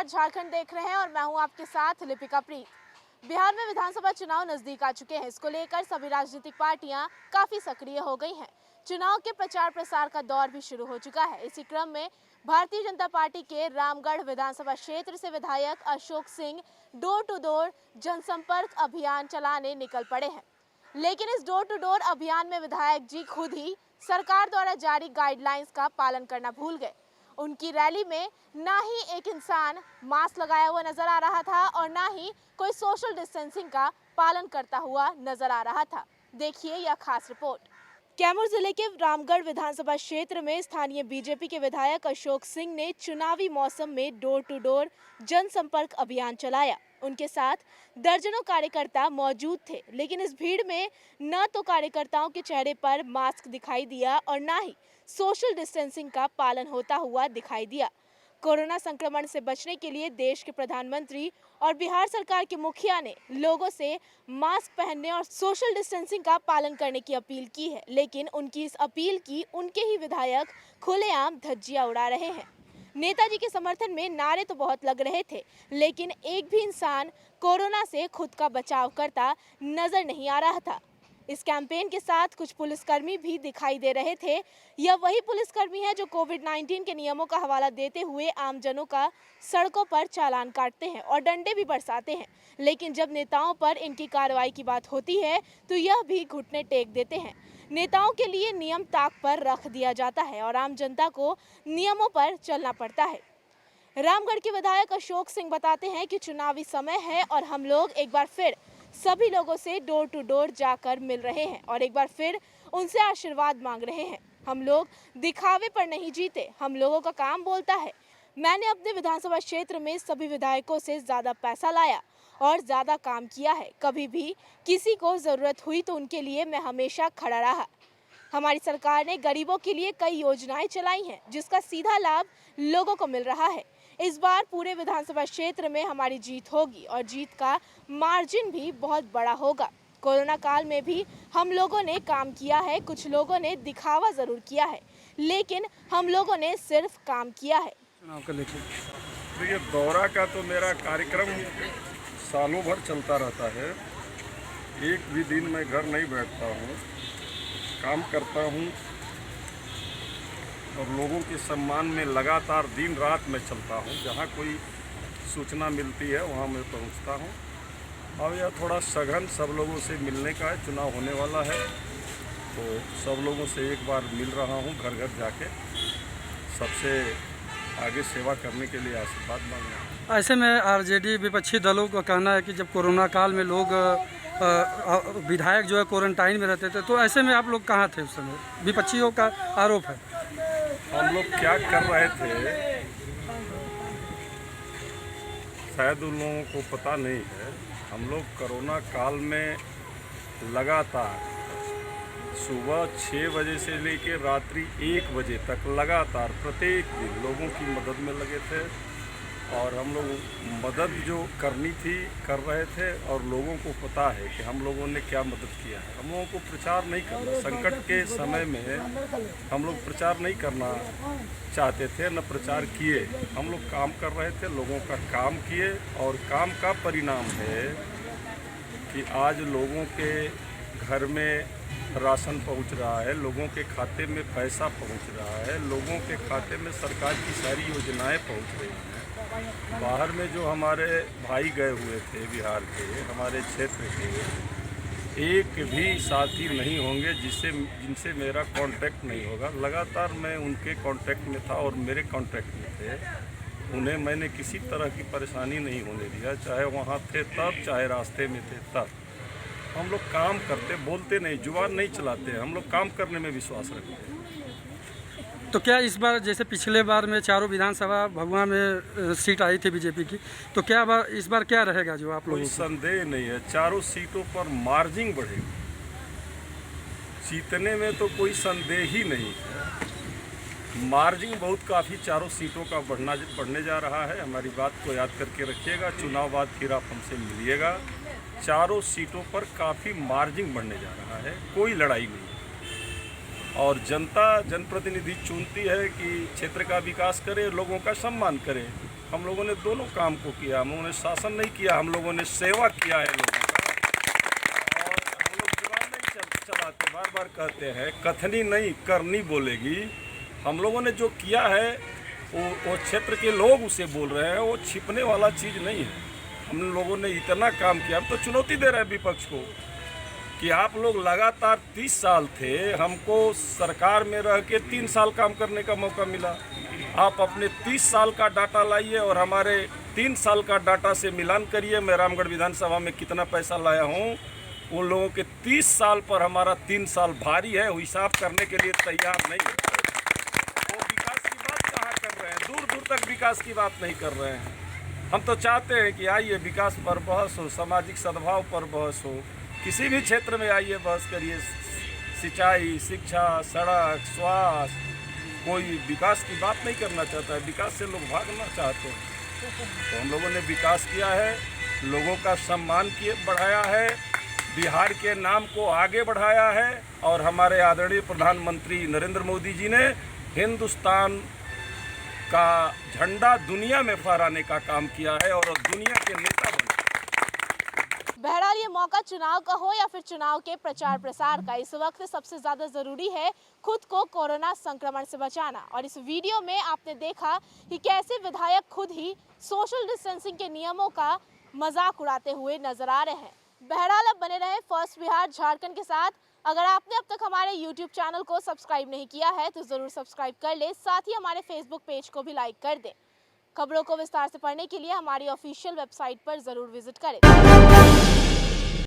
नमस्कार, झारखंड देख रहे हैं और मैं हूं आपके साथ लिपिका प्रीत। बिहार में विधानसभा चुनाव नजदीक आ चुके हैं। इसको लेकर सभी राजनीतिक पार्टियां काफी सक्रिय हो गई हैं। चुनाव के प्रचार प्रसार का दौर भी शुरू हो चुका है। इसी क्रम में भारतीय जनता पार्टी के रामगढ़ विधानसभा क्षेत्र से विधायक Ashok Singh door to door जनसंपर्क अभियान चलाने निकल पड़े हैं। लेकिन इस डोर टू डोर अभियान में विधायक जी खुद ही सरकार द्वारा जारी गाइडलाइंस का पालन करना भूल गए। उनकी रैली में ना ही एक इंसान मास्क लगाया हुआ नजर आ रहा था और ना ही कोई सोशल डिस्टेंसिंग का पालन करता हुआ नजर आ रहा था। देखिए यह खास रिपोर्ट। कैमूर जिले के रामगढ़ विधानसभा क्षेत्र में स्थानीय बीजेपी के विधायक अशोक सिंह ने चुनावी मौसम में डोर टू डोर जनसंपर्क अभियान चलाया। उनके साथ दर्जनों कार्यकर्ता मौजूद थे, लेकिन इस भीड़ में न तो कार्यकर्ताओं के चेहरे पर मास्क दिखाई दिया और न ही सोशल डिस्टेंसिंग का पालन होता हुआ दिखाई दिया। कोरोना संक्रमण से बचने के लिए देश के प्रधानमंत्री और बिहार सरकार के मुखिया ने लोगों से मास्क पहनने और सोशल डिस्टेंसिंग का पालन करने की अपील की है, लेकिन उनकी इस अपील की उनके ही विधायक खुलेआम धज्जियां उड़ा रहे हैं। नेताजी के समर्थन में नारे तो बहुत लग रहे थे, लेकिन एक भी इंसान कोरोना से खुद का बचाव करता नजर नहीं आ रहा था। इस कैंपेन के साथ कुछ पुलिसकर्मी भी दिखाई दे रहे थे। यह वही पुलिसकर्मी है जो कोविड-19 के नियमों का हवाला देते हुए आमजनों का सड़कों पर चालान काटते हैं और डंडे भी बरसाते हैं। लेकिन जब नेताओं पर इनकी कार्रवाई की बात होती है तो यह भी घुटने टेक देते हैं। नेताओं के लिए नियम ताक पर रख दिया जाता है और आम जनता को नियमों पर चलना पड़ता है। रामगढ़ के विधायक अशोक सिंह बताते हैं कि चुनावी समय है और हम लोग एक बार फिर सभी लोगों से डोर टू डोर जाकर मिल रहे हैं और एक बार फिर उनसे आशीर्वाद मांग रहे हैं। हम लोग दिखावे पर नहीं जीते, हम लोगों का काम बोलता है। मैंने अपने विधानसभा क्षेत्र में सभी विधायकों से ज्यादा पैसा लाया और ज्यादा काम किया है। कभी भी किसी को जरूरत हुई तो उनके लिए मैं हमेशा खड़ा रहा। हमारी सरकार ने गरीबों के लिए कई योजनाएं चलाई हैं, जिसका सीधा लाभ लोगों को मिल रहा है। इस बार पूरे विधानसभा क्षेत्र में हमारी जीत होगी और जीत का मार्जिन भी बहुत बड़ा होगा। कोरोना काल में भी हम लोगों ने काम किया है। कुछ लोगों ने दिखावा जरूर किया है, लेकिन हम लोगों ने सिर्फ काम किया है। देखिए, दौरा का तो मेरा कार्यक्रम सालों भर चलता रहता है। एक भी दिन मैं घर नहीं बैठता हूँ, काम करता हूँ और लोगों के सम्मान में लगातार दिन रात मैं चलता हूँ। जहाँ कोई सूचना मिलती है वहाँ मैं पहुँचता हूँ। और यह थोड़ा सघन सब लोगों से मिलने का है। चुनाव होने वाला है तो सब लोगों से एक बार मिल रहा हूँ, घर घर जाके सबसे आगे सेवा करने के लिए आशीर्वाद मांग रहा हूँ। ऐसे में आरजेडी विपक्षी दलों का कहना है कि जब कोरोना काल में लोग विधायक जो है क्वारंटाइन में रहते थे, तो ऐसे में आप लोग कहाँ थे उस समय? विपक्षियों का आरोप है। हम लोग क्या कर रहे थे शायद उन लोगों को पता नहीं है। हम लोग कोरोना काल में लगातार सुबह 6 बजे से लेकर रात्रि 1 बजे तक लगातार प्रत्येक दिन लोगों की मदद में लगे थे और हम लोग मदद जो करनी थी कर रहे थे और लोगों को पता है कि हम लोगों ने क्या मदद किया है। हम लोगों को प्रचार नहीं करना, संकट के समय में हम लोग प्रचार नहीं करना चाहते थे, न प्रचार किए। हम लोग काम कर रहे थे, लोगों का काम किए और काम का परिणाम है कि आज लोगों के घर में राशन पहुंच रहा है, लोगों के खाते में पैसा पहुंच रहा है, लोगों के खाते में सरकार की सारी योजनाएं पहुंच रही हैं। बाहर में जो हमारे भाई गए हुए थे बिहार के, हमारे क्षेत्र के, एक भी साथी नहीं होंगे जिनसे मेरा कांटेक्ट नहीं होगा। लगातार मैं उनके कांटेक्ट में था और मेरे कांटेक्ट में थे। उन्हें मैंने किसी तरह की परेशानी नहीं होने दिया, चाहे वहाँ थे तब, चाहे रास्ते में थे तब। हम लोग काम करते, बोलते नहीं, जुबान नहीं चलाते। हम लोग काम करने में विश्वास रखते हैं। तो क्या इस बार जैसे पिछले बार में चारों विधानसभा भगवा में सीट आई थी बीजेपी की, तो क्या इस बार क्या रहेगा जो आप लोगों कोई संदेह नहीं है, चारों सीटों पर मार्जिन बढ़ेगी। जीतने में तो कोई संदेह ही नहीं है। मार्जिन बहुत काफ़ी चारों सीटों का बढ़ने जा रहा है। हमारी बात को याद करके रखिएगा, चुनाव बाद फिर आप हमसे मिलिएगा। चारों सीटों पर काफ़ी मार्जिन बढ़ने जा रहा है, कोई लड़ाई नहीं। और जनता जनप्रतिनिधि चुनती है कि क्षेत्र का विकास करे, लोगों का सम्मान करे। हम लोगों ने दोनों काम को किया। हम लोगों ने शासन नहीं किया, हम लोगों ने सेवा किया है लोगों का। और हम लोग जुबान नहीं चलाते, बार बार कहते हैं, कथनी नहीं करनी बोलेगी। हम लोगों ने जो किया है वो क्षेत्र के लोग उसे बोल रहे हैं, वो छिपने वाला चीज़ नहीं है। हम लोगों ने इतना काम किया। हम तो चुनौती दे रहे हैं विपक्ष को कि आप लोग लगातार 30 साल थे, हमको सरकार में रह के 3 साल काम करने का मौका मिला। आप अपने 30 साल का डाटा लाइए और हमारे 3 साल का डाटा से मिलान करिए। मैं रामगढ़ विधानसभा में कितना पैसा लाया हूँ, उन लोगों के 30 साल पर हमारा 3 साल भारी है, वो हिसाब करने के लिए तैयार नहीं है। वो विकास की बात कहाँ कर रहे हैं? दूर दूर तक विकास की बात नहीं कर रहे हैं। हम तो चाहते हैं कि आइए विकास पर बहस हो, सामाजिक सद्भाव पर बहस हो, किसी भी क्षेत्र में आइए बहस करिए। सिंचाई, शिक्षा, सड़क, स्वास्थ्य, कोई विकास की बात नहीं करना चाहता है। विकास से लोग भागना चाहते हैं। तो हम लोगों ने विकास किया है, लोगों का सम्मान बढ़ाया है, बिहार के नाम को आगे बढ़ाया है। और हमारे आदरणीय प्रधानमंत्री नरेंद्र मोदी जी ने हिंदुस्तान का झंडा दुनिया में फहराने का काम किया है और दुनिया के नेता बने। बहरहाल ये मौका चुनाव का हो या फिर चुनाव के प्रचार प्रसार का, इस वक्त सबसे ज्यादा जरूरी है खुद को कोरोना संक्रमण से बचाना। और इस वीडियो में आपने देखा कि कैसे विधायक खुद ही सोशल डिस्टेंसिंग के नियमों का मजाक उड़ाते हुए नजर आ रहे हैं। बहरहाल अब बने रहे फर्स्ट बिहार झारखंड के साथ। अगर आपने अब तक हमारे YouTube चैनल को सब्सक्राइब नहीं किया है तो जरूर सब्सक्राइब कर ले, साथ ही हमारे Facebook पेज को भी लाइक कर दें। खबरों को विस्तार से पढ़ने के लिए हमारी ऑफिशियल वेबसाइट पर जरूर विजिट करें।